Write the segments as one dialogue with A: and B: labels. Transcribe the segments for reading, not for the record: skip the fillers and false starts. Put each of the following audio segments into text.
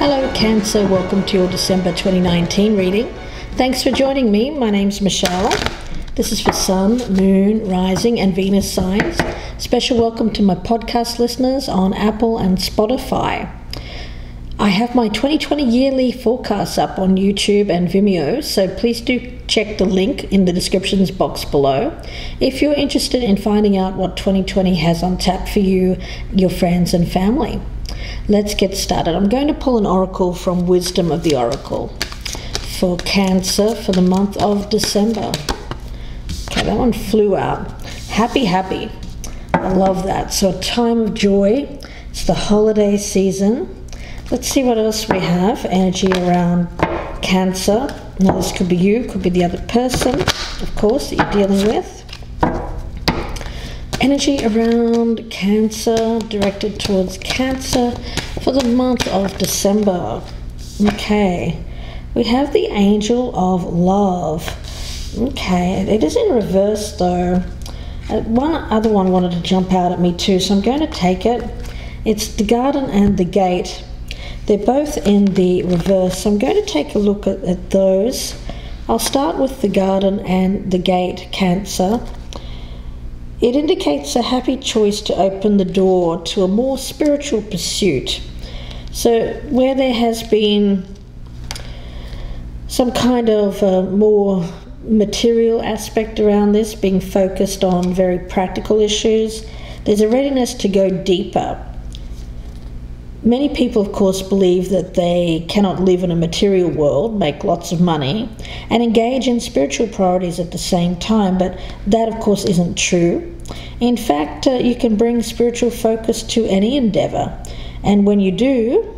A: Hello Cancer, welcome to your December 2019 reading. Thanks for joining me. My name's Michelle. This is for Sun, Moon, Rising and Venus signs. Special welcome to my podcast listeners on Apple and Spotify. I have my 2020 yearly forecasts up on YouTube and Vimeo, so please do check the link in the descriptions box below if you're interested in finding out what 2020 has on tap for you, your friends and family. Let's get started. I'm going to pull an oracle from Wisdom of the Oracle for Cancer for the month of December. Okay, that one flew out. Happy. I love that. So a time of joy. It's the holiday season. Let's see what else we have. Energy around Cancer. Now this could be you, could be the other person, of course, that you're dealing with. Energy around Cancer, directed towards Cancer for the month of December. Okay, we have the Angel of Love. Okay, it is in reverse though. One other one wanted to jump out at me too, so I'm going to take it. It's the Garden and the Gate. They're both in the reverse, so I'm going to take a look at those. I'll start with the Garden and the Gate, Cancer. It indicates a happy choice to open the door to a more spiritual pursuit. So where there has been some kind of more material aspect around this, being focused on very practical issues, there's a readiness to go deeper. Many people, of course, believe that they cannot live in a material world, make lots of money, and engage in spiritual priorities at the same time, but that, of course, isn't true. In fact, you can bring spiritual focus to any endeavor, and when you do,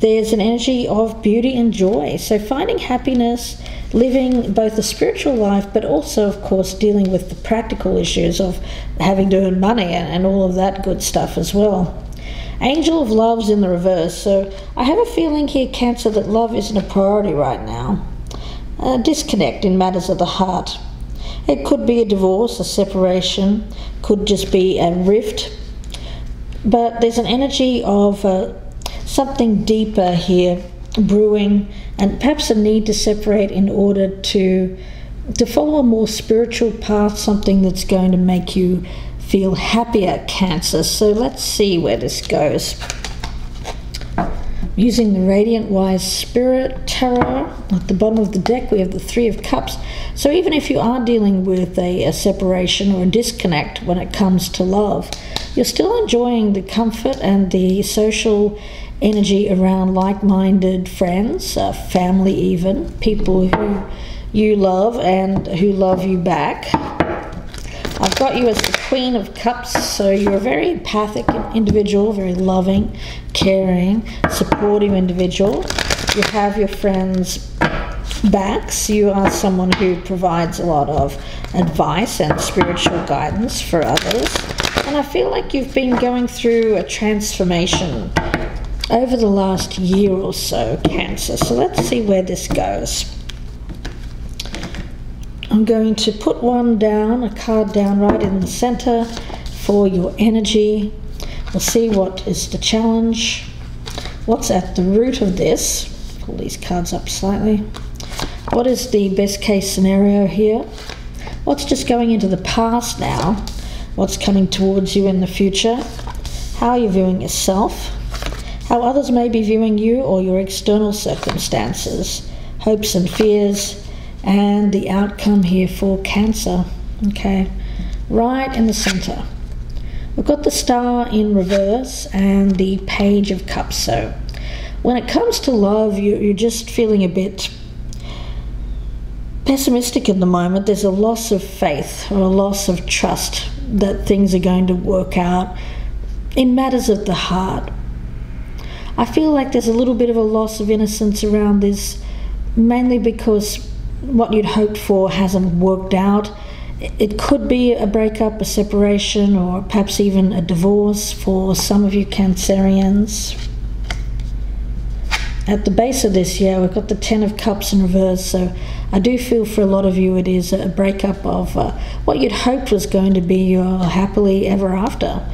A: there's an energy of beauty and joy. So finding happiness, living both a spiritual life, but also, of course, dealing with the practical issues of having to earn money and all of that good stuff as well. Angel of Love's in the reverse, so I have a feeling here, Cancer, that love isn't a priority right now. A disconnect in matters of the heart. It could be a divorce, a separation, could just be a rift, but there's an energy of something deeper here brewing, and perhaps a need to separate in order to follow a more spiritual path, something that's going to make you feel happier, Cancer. So let's see where this goes. Using the Radiant Wise Spirit Tarot, at the bottom of the deck we have the Three of Cups. So even if you are dealing with a separation or a disconnect when it comes to love, you're still enjoying the comfort and the social energy around like-minded friends, family even, people who you love and who love you back. I've got you as the Queen of Cups, so you're a very empathic individual, very loving, caring, supportive individual. You have your friends' backs. You are someone who provides a lot of advice and spiritual guidance for others. And I feel like you've been going through a transformation over the last year or so, Cancer. So let's see where this goes. I'm going to put one down, a card down right in the center for your energy. We'll see what is the challenge. What's at the root of this? Pull these cards up slightly. What is the best case scenario here? What's just going into the past now? What's coming towards you in the future? How are you viewing yourself? How others may be viewing you or your external circumstances, hopes and fears, and the outcome here for Cancer. Okay, right in the center we've got the Star in reverse and the Page of Cups. So when it comes to love, you're just feeling a bit pessimistic at the moment. There's a loss of faith or a loss of trust that things are going to work out in matters of the heart. I feel like there's a little bit of a loss of innocence around this, mainly because what you'd hoped for hasn't worked out. It could be a breakup, a separation, or perhaps even a divorce for some of you Cancerians. At the base of this, yeah, we've got the Ten of Cups in reverse, so I do feel for a lot of you it is a breakup of what you'd hoped was going to be your happily ever after.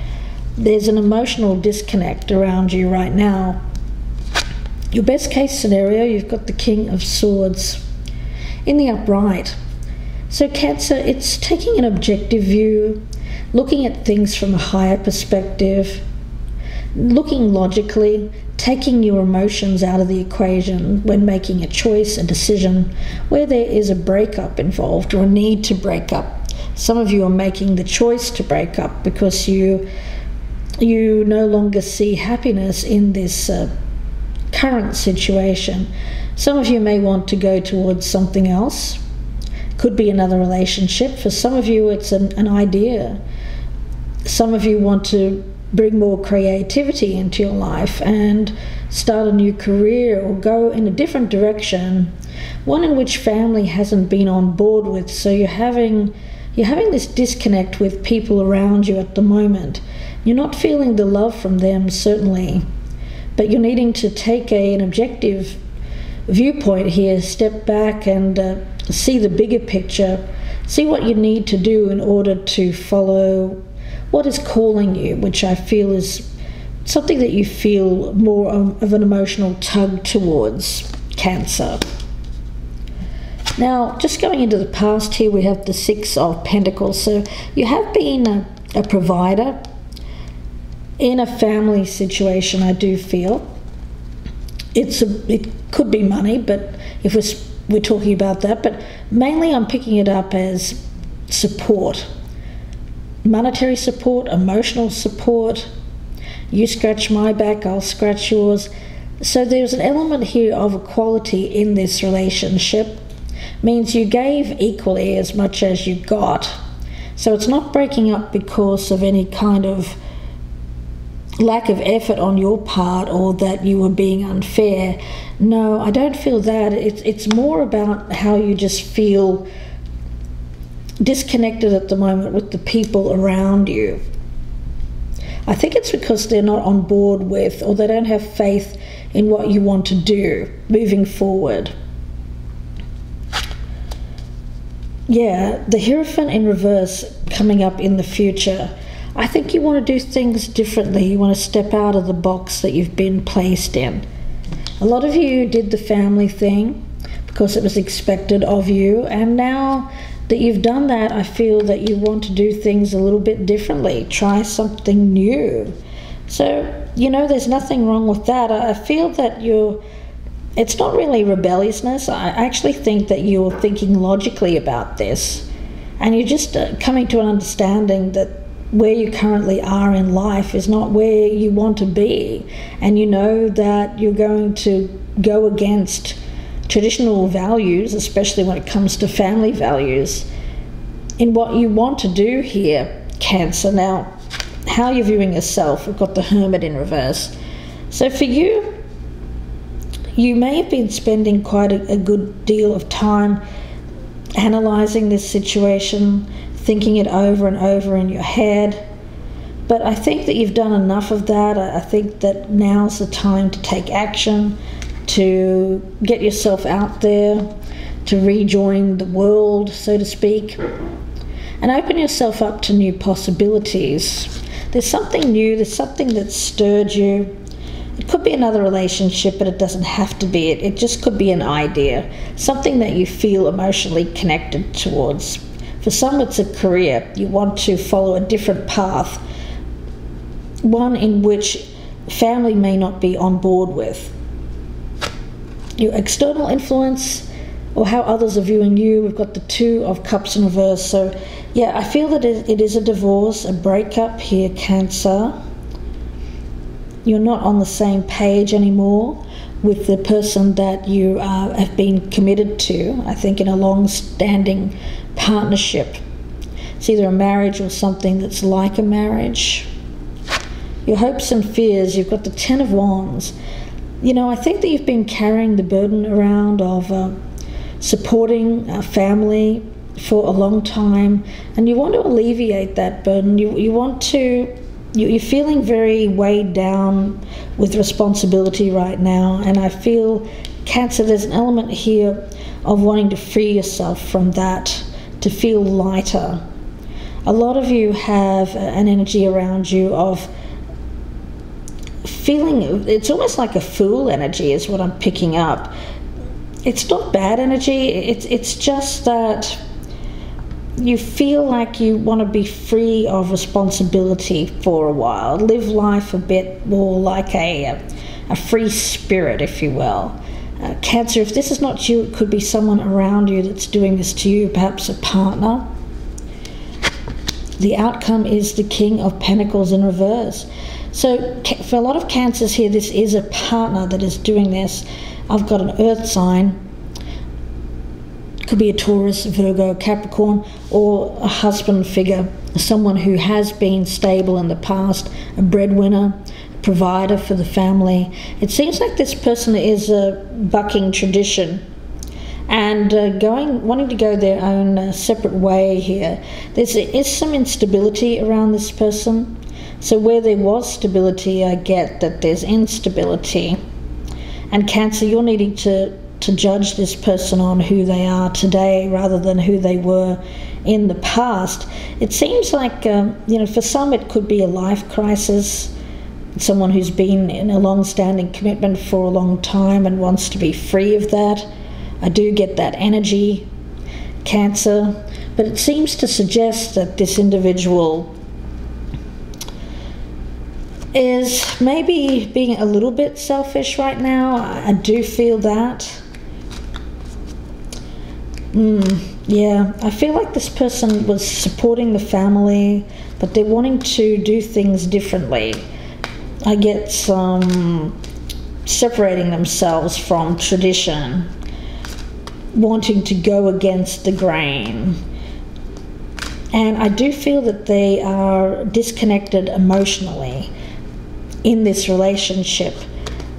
A: There's an emotional disconnect around you right now. Your best case scenario, you've got the King of Swords in the upright. So Cancer, it's taking an objective view, looking at things from a higher perspective, looking logically, taking your emotions out of the equation when making a choice, a decision, where there is a breakup involved or a need to break up. Some of you are making the choice to break up because you no longer see happiness in this current situation. Some of you may want to go towards something else. Could be another relationship. For some of you, it's an idea. Some of you want to bring more creativity into your life and start a new career or go in a different direction, one in which family hasn't been on board with. So you're having this disconnect with people around you at the moment. You're not feeling the love from them, certainly, but you're needing to take an objective viewpoint here, step back and see the bigger picture, see what you need to do in order to follow what is calling you, which I feel is something that you feel more of an emotional tug towards, Cancer. Now, just going into the past here, we have the Six of Pentacles. So you have been a provider in a family situation, I do feel. It could be money, but if we're talking about that, but mainly I'm picking it up as support. Monetary support, emotional support. You scratch my back, I'll scratch yours. So there's an element here of equality in this relationship. Means you gave equally as much as you got. So it's not breaking up because of any kind of lack of effort on your part or that you were being unfair. No, I don't feel that. It's more about how you just feel disconnected at the moment with the people around you. I think it's because they're not on board with, or they don't have faith in what you want to do moving forward. Yeah, the Hierophant in reverse coming up in the future. I think you want to do things differently. You want to step out of the box that you've been placed in. A lot of you did the family thing because it was expected of you, and now that you've done that, I feel that you want to do things a little bit differently, try something new. So, there's nothing wrong with that. I feel that it's not really rebelliousness. I actually think that you're thinking logically about this, and you're just coming to an understanding that where you currently are in life is not where you want to be, and you know that you're going to go against traditional values, especially when it comes to family values, in what you want to do here, Cancer. Now, how you're viewing yourself, we've got the Hermit in reverse. So for you, you may have been spending quite a good deal of time analysing this situation, thinking it over and over in your head. But I think that you've done enough of that. I think that now's the time to take action, to get yourself out there, to rejoin the world, so to speak, and open yourself up to new possibilities. There's something new, there's something that stirred you. It could be another relationship, but it doesn't have to be it. It just could be an idea, something that you feel emotionally connected towards. For some, it's a career. You want to follow a different path, one in which family may not be on board with. Your external influence, or how others are viewing you, we've got the Two of Cups in reverse. So, yeah, I feel that it is a divorce, a breakup here, Cancer. You're not on the same page anymore with the person that you have been committed to, I think, in a long-standing partnership. It's either a marriage or something that's like a marriage. Your hopes and fears, you've got the Ten of Wands. I think that you've been carrying the burden around of supporting a family for a long time, and you want to alleviate that burden. You're feeling very weighed down with responsibility right now, and I feel, Cancer, there's an element here of wanting to free yourself from that, to feel lighter. A lot of you have an energy around you of feeling, it's almost like a fool energy is what I'm picking up. It's not bad energy, it's just that you feel like you want to be free of responsibility for a while, live life a bit more like a free spirit, if you will. Cancer, if this is not you, it could be someone around you that's doing this to you, perhaps a partner. The outcome is the King of Pentacles in reverse. So for a lot of Cancers here, this is a partner that is doing this. I've got an earth sign. Could be a Taurus, Virgo, Capricorn, or a husband figure, someone who has been stable in the past, a breadwinner, provider for the family. It seems like this person is bucking tradition and wanting to go their own separate way here. There is some instability around this person. So where there was stability, I get that there's instability. And Cancer, you're needing to judge this person on who they are today rather than who they were in the past. It seems like, for some it could be a life crisis, someone who's been in a long-standing commitment for a long time and wants to be free of that. I do get that energy, Cancer, but it seems to suggest that this individual is maybe being a little bit selfish right now. I do feel that. Yeah, I feel like this person was supporting the family, but they're wanting to do things differently. I get some separating themselves from tradition, wanting to go against the grain. And I do feel that they are disconnected emotionally in this relationship.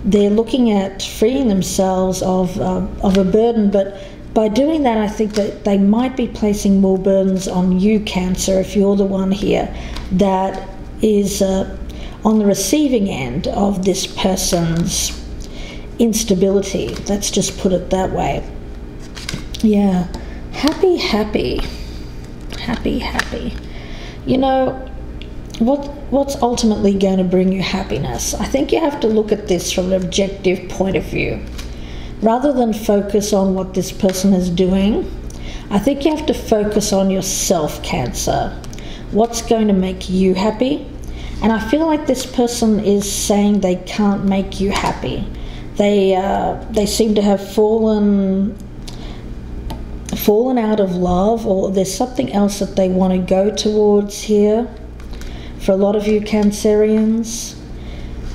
A: They're looking at freeing themselves of a burden, but by doing that, I think that they might be placing more burdens on you, Cancer, if you're the one here that is on the receiving end of this person's instability. Let's just put it that way. Yeah, happy. You know, what's ultimately going to bring you happiness? I think you have to look at this from an objective point of view. Rather than focus on what this person is doing, I think you have to focus on yourself, Cancer. What's going to make you happy? And I feel like this person is saying they can't make you happy. They seem to have fallen out of love, or there's something else that they want to go towards here for a lot of you Cancerians.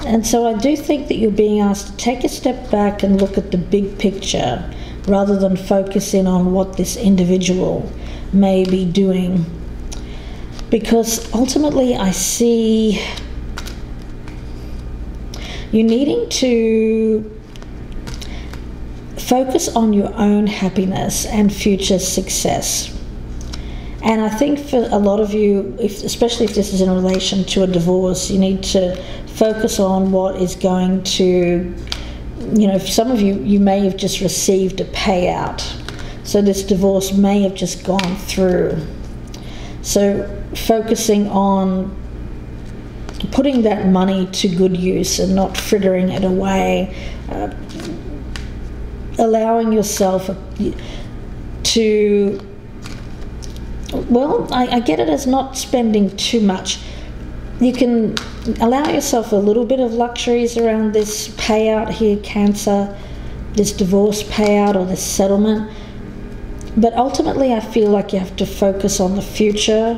A: And so I do think that you're being asked to take a step back and look at the big picture rather than focus in on what this individual may be doing. Because ultimately I see you needing to focus on your own happiness and future success. And I think for a lot of you, especially if this is in relation to a divorce, you need to focus on what is going to, for some of you, you may have just received a payout. So this divorce may have just gone through. So focusing on putting that money to good use and not frittering it away, allowing yourself to, I get it as not spending too much. You can allow yourself a little bit of luxuries around this payout here, Cancer, this divorce payout or this settlement. But ultimately, I feel like you have to focus on the future,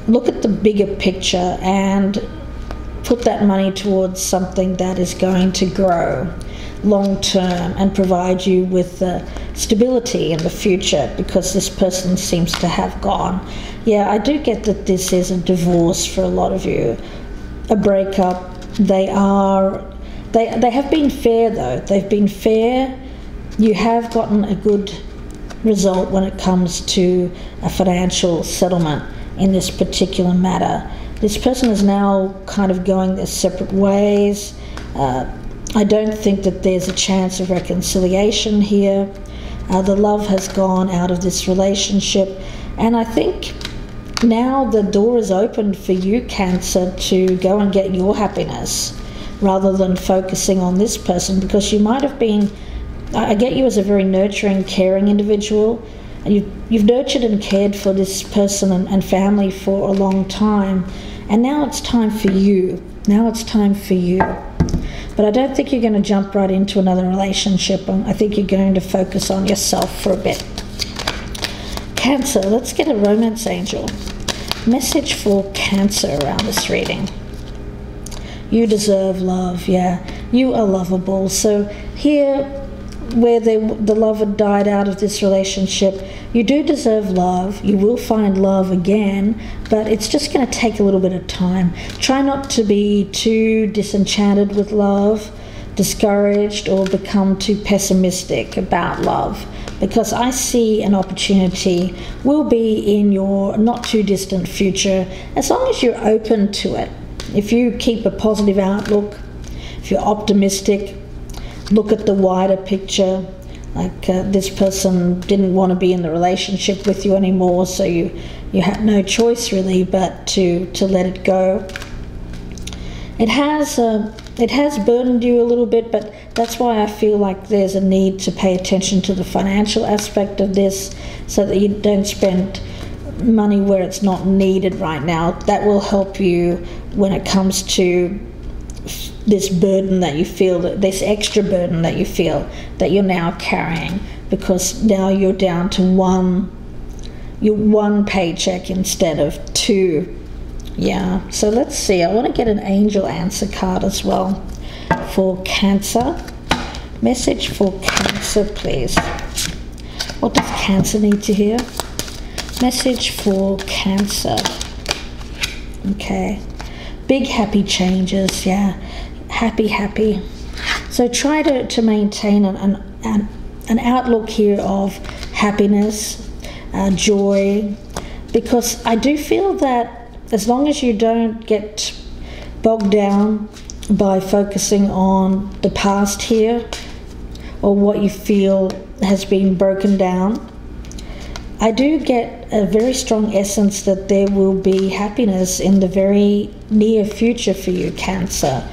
A: look at the bigger picture, and put that money towards something that is going to grow long term and provide you with stability in the future, because this person seems to have gone. Yeah, I do get that this is a divorce for a lot of you, a breakup. They have been fair though. They've been fair. You have gotten a good result when it comes to a financial settlement in this particular matter. This person is now kind of going their separate ways. I don't think that there's a chance of reconciliation here. The love has gone out of this relationship, and I think now the door is opened for you, Cancer, to go and get your happiness. rather than focusing on this person, because you might have been, I get you as a very nurturing, caring individual, and you've nurtured and cared for this person and family for a long time, and now it's time for you. Now it's time for you. But I don't think you're going to jump right into another relationship. I think you're going to focus on yourself for a bit. Cancer, let's get a romance angel. Message for Cancer around this reading. You deserve love, yeah. You are lovable. So here, where the love had died out of this relationship, you do deserve love. You will find love again, but it's just going to take a little bit of time. Try not to be too disenchanted with love, discouraged, or become too pessimistic about love, because I see an opportunity will be in your not too distant future, as long as you're open to it. If you keep a positive outlook, if you're optimistic, look at the wider picture, like this person didn't want to be in the relationship with you anymore, so you had no choice really but to let it go. It has burdened you a little bit, but that's why I feel like there's a need to pay attention to the financial aspect of this, so that you don't spend money where it's not needed right now. That will help you when it comes to this burden that you feel, this extra burden that you feel that you're now carrying, because now you're down to one paycheck instead of two. Yeah, so let's see. I want to get an angel answer card as well for Cancer. Message for Cancer, please. What does Cancer need to hear? Message for Cancer. Okay. Big happy changes, yeah. Happy. So try to maintain an outlook here of happiness, joy, because I do feel that as long as you don't get bogged down by focusing on the past here, or what you feel has been broken down, I do get a very strong essence that there will be happiness in the very near future for you, Cancer.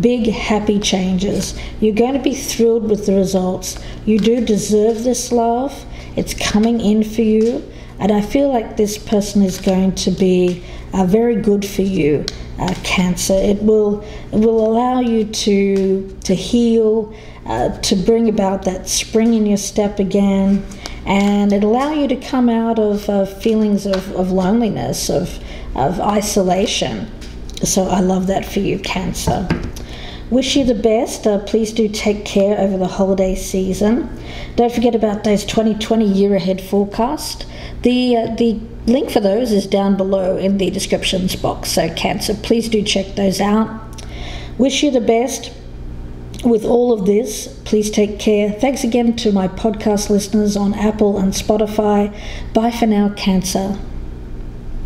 A: Big happy changes. You're going to be thrilled with the results. You do deserve this love. It's coming in for you, and I feel like this person is going to be very good for you, Cancer. It will allow you to heal, to bring about that spring in your step again, and it'll allow you to come out of feelings of loneliness, of isolation. So I love that for you, Cancer. Wish you the best. Please do take care over the holiday season. Don't forget about those 2020 year ahead forecast. The link for those is down below in the descriptions box. So Cancer, please do check those out. Wish you the best with all of this. Please take care. Thanks again to my podcast listeners on Apple and Spotify. Bye for now, Cancer.